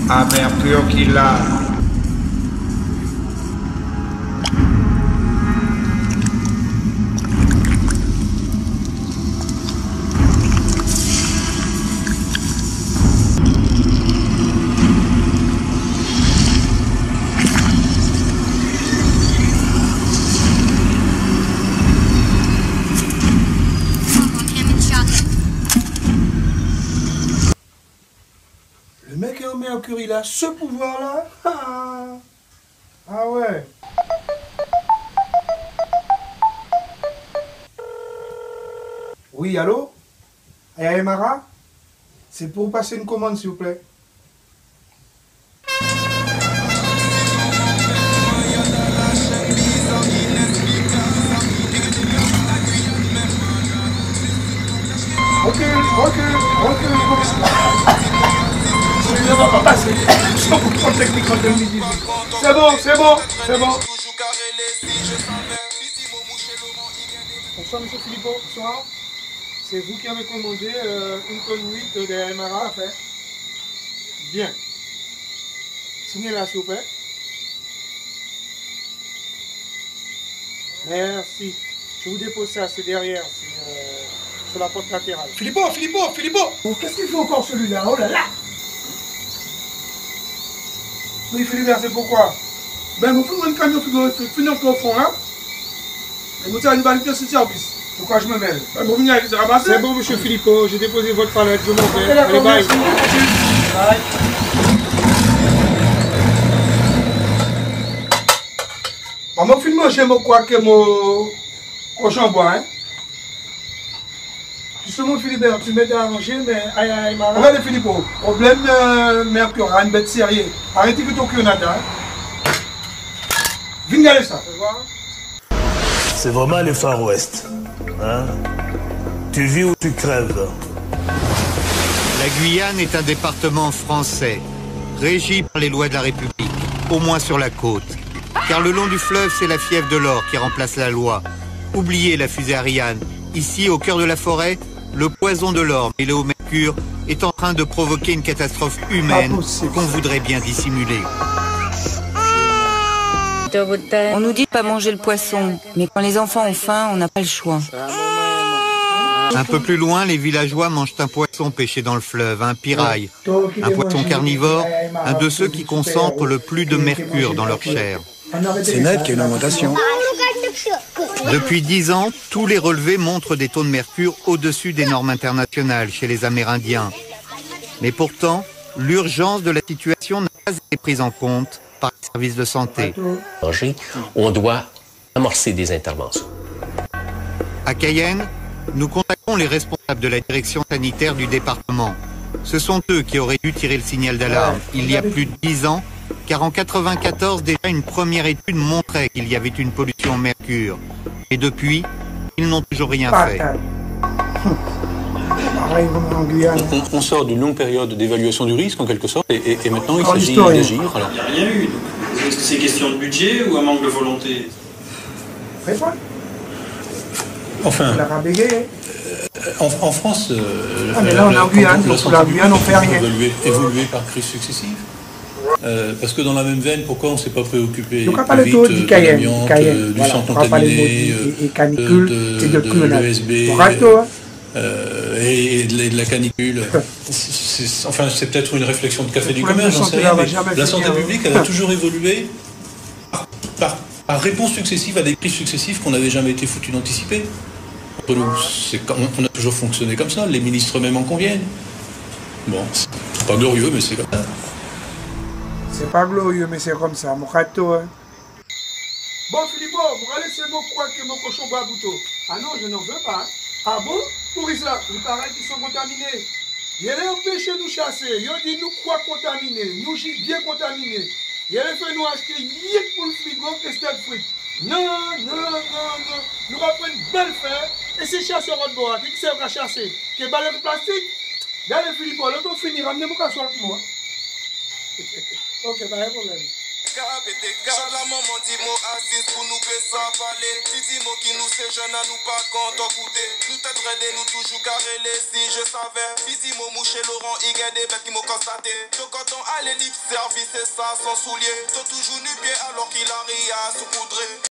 A Mercure qui l'a. Le mec est au Mercure, il a ce pouvoir-là. Ah ouais. Oui, allô? Ayamara? C'est pour passer une commande, s'il vous plaît. Recule. Ne va pas passer. Sans contrôle technique en 2018. C'est bon. Bonsoir, monsieur Philippot. Bonsoir. C'est vous qui avez commandé une conduite de MRA à faire. Bien. Signez-la, s'il vous plaît. Merci. Je vous dépose ça, c'est derrière, sur la porte latérale. Philippot. Oh, qu'est-ce qu'il fait encore celui-là? Oh là là. Oui, Philippe, c'est pourquoi? Ben, vous pouvez un camion finir au fond, hein? Et vous avez une validité de service. Pourquoi je me mêle? Ben, vous venez avec les ramasser. C'est bon, monsieur Philippot, j'ai déposé votre palette, je m'en vais. Allez, bye. Bye. Maman, filme, j'aime quoi que mon cochon bois, hein? Justement, Philibert, tu m'aides à arranger, mais aïe, Mara. Regardez, Philippot, problème Mercure, une bête sérieuse. Arrêtez que ton Kionata, hein? Viens regarder ça. C'est vraiment le Far West. Hein? Tu vis ou tu crèves. La Guyane est un département français, régi par les lois de la République, au moins sur la côte. Car le long du fleuve, c'est la fièvre de l'or qui remplace la loi. Oubliez la fusée Ariane. Ici, au cœur de la forêt, le poison de l'or mêlé au mercure est en train de provoquer une catastrophe humaine qu'on voudrait bien dissimuler. On nous dit de pas manger le poisson, mais quand les enfants ont faim, on n'a pas le choix. Un peu plus loin, les villageois mangent un poisson pêché dans le fleuve, un piraille, un poisson carnivore, un de ceux qui concentrent le plus de mercure dans leur chair. C'est net qu'il y a une augmentation. Depuis 10 ans, tous les relevés montrent des taux de mercure au-dessus des normes internationales chez les Amérindiens. Mais pourtant, l'urgence de la situation n'a pas été prise en compte par les services de santé. On doit amorcer des interventions. À Cayenne, nous contactons les responsables de la direction sanitaire du département. Ce sont eux qui auraient dû tirer le signal d'alarme il y a plus de 10 ans, car en 1994, déjà une première étude montrait qu'il y avait une pollution au mercure. Et depuis, ils n'ont toujours rien fait. On sort d'une longue période d'évaluation du risque, en quelque sorte, et maintenant il s'agit d'agir. Il n'y a rien eu. Est-ce que c'est question de budget ou un manque de volonté? Enfin, en France, mais là, on est en Guyane, donc la Guyane, on fait rien. Évoluer par crises successives. Parce que dans la même veine, pourquoi on ne s'est pas préoccupé donc, plus vite de l'amiante, du sang contaminé, de l'ESB et de la canicule? Enfin, c'est peut-être une réflexion de café du commerce, j'en sais rien, mais la santé publique, elle a toujours évolué par réponse successive à des crises successives qu'on n'avait jamais été foutu d'anticiper. On a toujours fonctionné comme ça, les ministres même en conviennent. Bon, c'est pas glorieux, mais c'est comme ça. C'est pas glorieux, mais c'est comme ça, mon gâteau. Hein. Bon, Philippot, vous allez laisser mon quoi que mon cochon boit bouton. Ah non, je n'en veux pas. Hein. Ah bon? Pour ça, il paraît qu'ils sont contaminés. Il a empêché de nous chasser. Il a dit nous quoi contaminés, nous bien contaminés. Il a fait nous acheter yik pour le frigo et steak frites. Non. Nous allons prendre une belle fer et c'est chasseur de bois qui servent à chasser. Qui est balle de plastique? Regardez Philippe, l'autre finit, ramenez-moi qu'à soir avec moi. Ok, pas de problème. Chante la maman dit mot Aziz pour nous baisser à parler. Dis mot qui nous c'est jeune à nous pas quand on coûter. Nous t'aiderait nous toujours carré les si je savais. Dis mot mouché Laurent, il y a des bêtes qui m'ont constaté. Donc quand on allait libre service c'est ça sans soulier. T'as toujours nu pied alors qu'il a rien à saupoudrer.